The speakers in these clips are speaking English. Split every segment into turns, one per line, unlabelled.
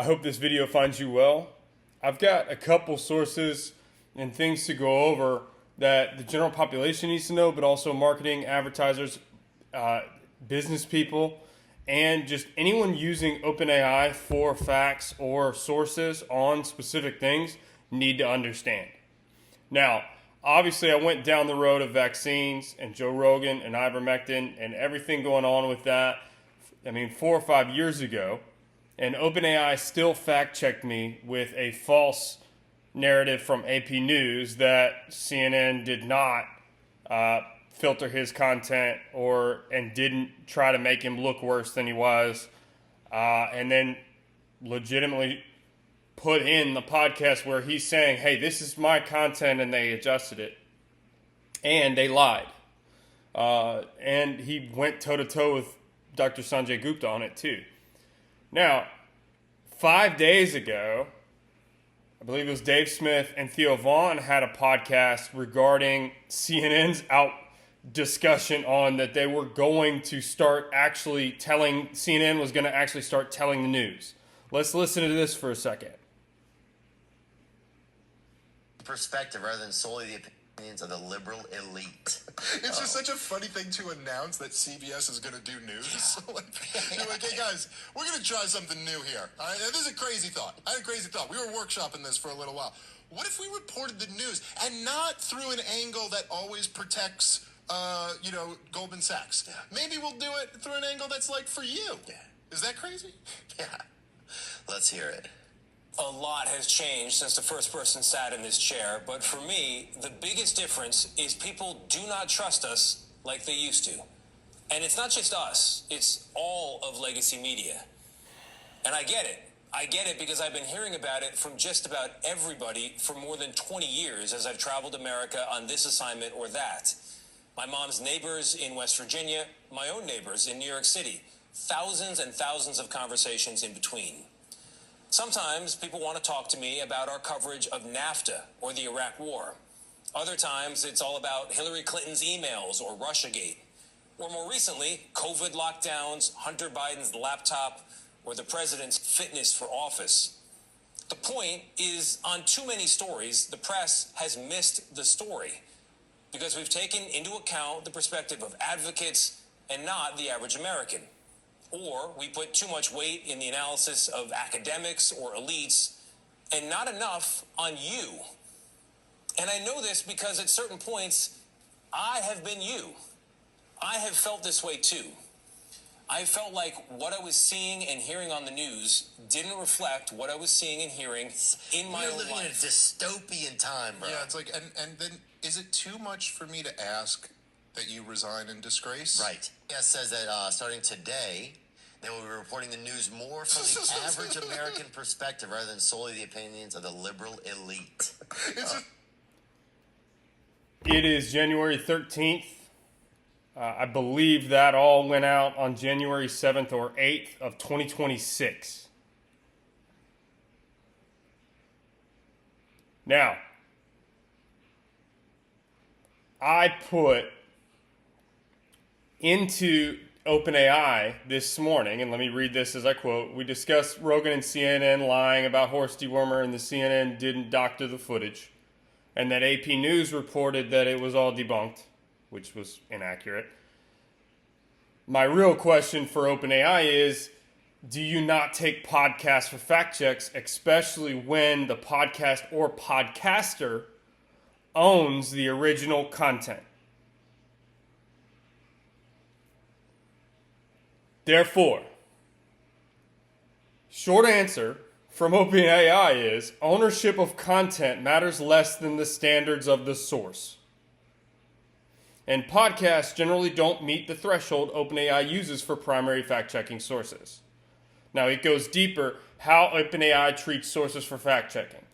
hope this video finds you well. I've got a couple sources and things to go over that the general population needs to know, but also marketing, advertisers, business people, and just anyone using OpenAI for facts or sources on specific things need to understand. Now, obviously, I went down the road of vaccines and Joe Rogan and ivermectin and everything going on with that, 4 or 5 years ago. And OpenAI still fact-checked me with a false narrative from AP News that CNN did not filter his content and didn't try to make him look worse than he was, and then legitimately put in the podcast where he's saying, hey, this is my content, and they adjusted it. And they lied. And he went toe-to-toe with Dr. Sanjay Gupta on it too. Now, 5 days ago, I believe it was Dave Smith and Theo Vaughn had a podcast regarding CNN's discussion on that they were going to start CNN was going to actually start telling the news. Let's listen to this for a second.
Perspective rather than solely the opinions of the liberal elite.
It's just such a funny thing to announce that CBS is going to do news. You're like, hey guys, we're going to try something new here. This is a crazy thought. I had a crazy thought. We were workshopping this for a little while. What if we reported the news and not through an angle that always protects, Goldman Sachs? Yeah. Maybe we'll do it through an angle that's like for you.
Yeah.
Is that crazy?
Yeah. Let's hear it.
A lot has changed since the first person sat in this chair, but for me, the biggest difference is people do not trust us like they used to. And it's not just us, it's all of legacy media. And I get it. I get it because I've been hearing about it from just about everybody for more than 20 years as I've traveled America on this assignment or that. My mom's neighbors in West Virginia, my own neighbors in New York City, thousands and thousands of conversations in between. Sometimes people want to talk to me about our coverage of NAFTA or the Iraq War. Other times it's all about Hillary Clinton's emails or Russiagate. Or more recently, COVID lockdowns, Hunter Biden's laptop, or the president's fitness for office. The point is, on too many stories, the press has missed the story because we've taken into account the perspective of advocates and not the average American. Or we put too much weight in the analysis of academics or elites and not enough on you. And I know this because at certain points, I have been you. I have felt this way too. I felt like what I was seeing and hearing on the news didn't reflect what I was seeing and hearing in my own life.
We're living in a dystopian time, bro.
Yeah, it's like, and then is it too much for me to ask that you resign in disgrace?
Right. It says that starting today, they will be reporting the news more from the average American perspective rather than solely the opinions of the liberal elite.
It is January 13th. I believe that all went out on January 7th or 8th of 2026. Now, I put into OpenAI this morning, and let me read this as I quote, "We discussed Rogan and CNN lying about horse dewormer and the CNN didn't doctor the footage, and that AP News reported that it was all debunked," which was inaccurate. My real question for OpenAI is, do you not take podcasts for fact checks, especially when the podcast or podcaster owns the original content? Therefore, short answer from OpenAI is ownership of content matters less than the standards of the source. And podcasts generally don't meet the threshold OpenAI uses for primary fact-checking sources. Now, it goes deeper how OpenAI treats sources for fact-checking.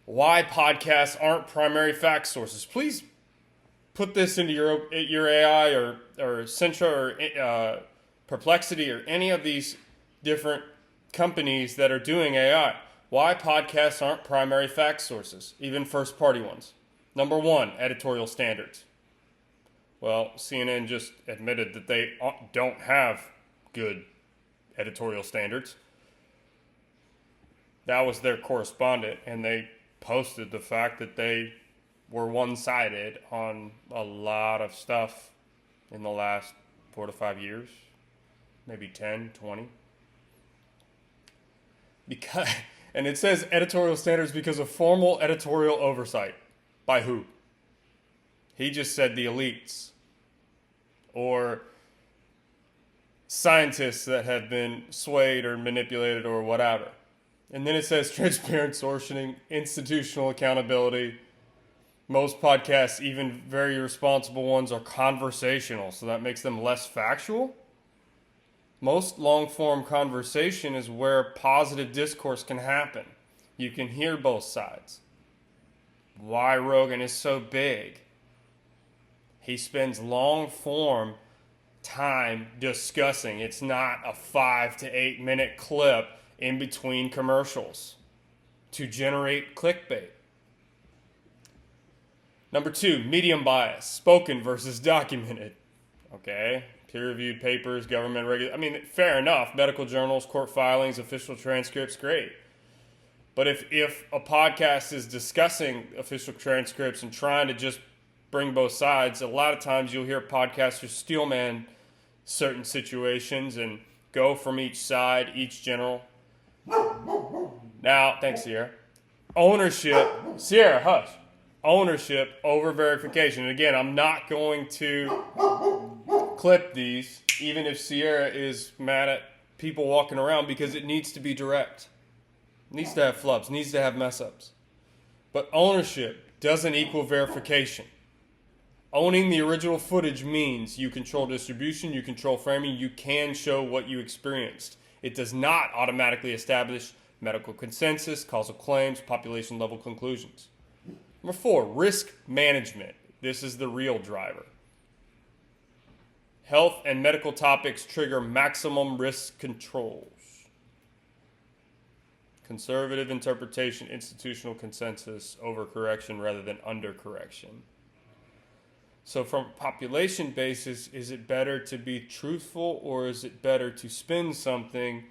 Why podcasts aren't primary fact sources. Please put this into your AI or Sentra or Perplexity or any of these different companies that are doing AI. Why podcasts aren't primary fact sources, even first-party ones. Number one, editorial standards. Well, CNN just admitted that they don't have good editorial standards. That was their correspondent, and they posted the fact that they were one-sided on a lot of stuff in the last 4 to 5 years, maybe 10, 20. And it says editorial standards because of formal editorial oversight. By who? He just said the elites or scientists that have been swayed or manipulated or whatever. And then it says transparent sourcing, institutional accountability. Most podcasts, even very responsible ones, are conversational, so that makes them less factual. Most long-form conversation is where positive discourse can happen. You can hear both sides. Why Rogan is so big. He spends long-form time discussing. It's not a 5 to 8 minute clip in between commercials to generate clickbait. Number 2, medium bias, spoken versus documented. Okay, peer-reviewed papers, government fair enough. Medical journals, court filings, official transcripts, great. But if a podcast is discussing official transcripts and trying to just bring both sides, a lot of times you'll hear podcasters steelman certain situations and go from each side, each general. Now, thanks, Sierra. Sierra, hush. Ownership over verification. And again, I'm not going to clip these, even if Sierra is mad at people walking around, because it needs to be direct. It needs to have flubs, needs to have mess ups. But ownership doesn't equal verification. Owning the original footage means you control distribution, you control framing, you can show what you experienced. It does not automatically establish medical consensus, causal claims, population level conclusions. Number 4, risk management. This is the real driver. Health and medical topics trigger maximum risk controls. Conservative interpretation, institutional consensus, overcorrection rather than undercorrection. So from a population basis, is it better to be truthful or is it better to spin something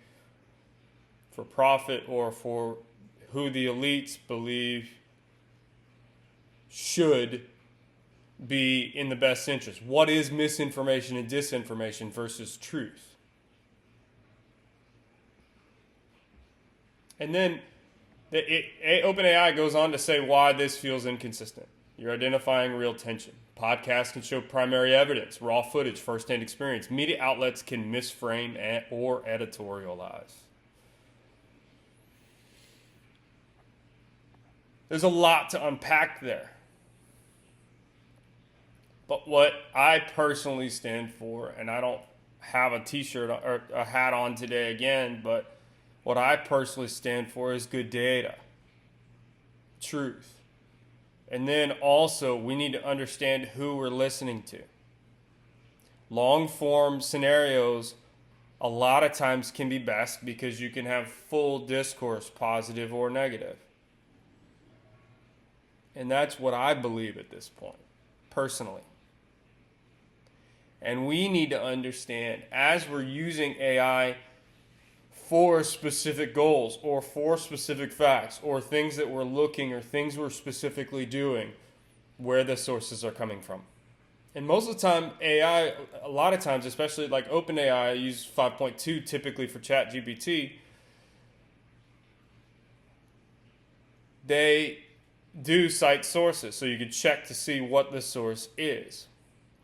for profit or for who the elites believe should be in the best interest? What is misinformation and disinformation versus truth? And then OpenAI goes on to say why this feels inconsistent. You're identifying real tension. Podcasts can show primary evidence, raw footage, first-hand experience. Media outlets can misframe or editorialize. There's a lot to unpack there. But what I personally stand for, and I don't have a t-shirt or a hat on today again, but what I personally stand for is good data, truth. And then also we need to understand who we're listening to. Long form scenarios a lot of times can be best because you can have full discourse, positive or negative. And that's what I believe at this point, personally. And we need to understand, as we're using AI for specific goals or for specific facts or things that we're looking or things we're specifically doing, where the sources are coming from. And most of the time, AI, a lot of times, especially like OpenAI, I use 5.2 typically for ChatGPT, they do cite sources, so you can check to see what the source is.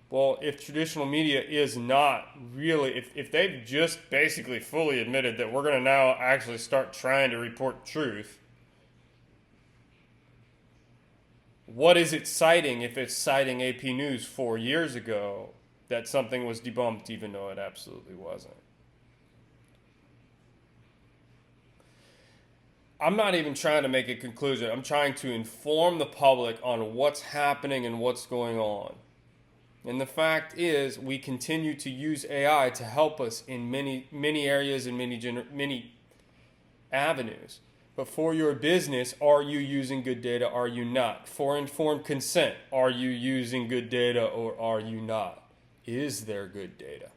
Well, if traditional media is not really, if they've just basically fully admitted that we're going to now actually start trying to report truth, what is it citing if it's citing AP News 4 years ago that something was debunked even though it absolutely wasn't? I'm not even trying to make a conclusion. I'm trying to inform the public on what's happening and what's going on. And the fact is, we continue to use AI to help us in many areas and many avenues. But for your business, are you using good data? Are you not? For informed consent, are you using good data or are you not? Is there good data?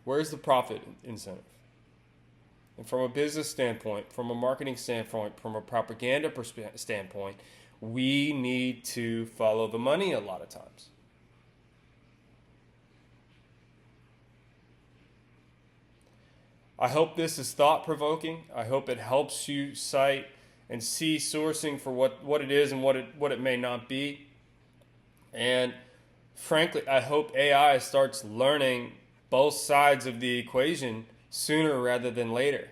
Where's the profit incentive? And from a business standpoint, from a marketing standpoint, from a propaganda standpoint, we need to follow the money a lot of times. I hope this is thought-provoking. I hope it helps you cite and see sourcing for what it is and what it may not be. And frankly, I hope AI starts learning both sides of the equation sooner rather than later,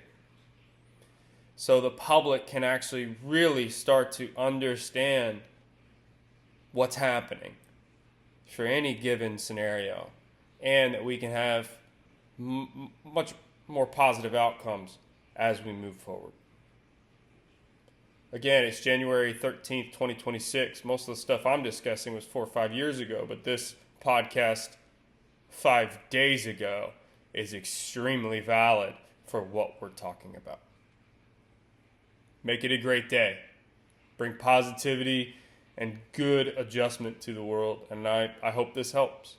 so the public can actually really start to understand what's happening for any given scenario, and that we can have much more positive outcomes as we move forward. Again, it's January 13th, 2026. Most of the stuff I'm discussing was 4 or 5 years ago, but this podcast 5 days ago is extremely valid for what we're talking about. Make it a great day. Bring positivity and good adjustment to the world, and I hope this helps.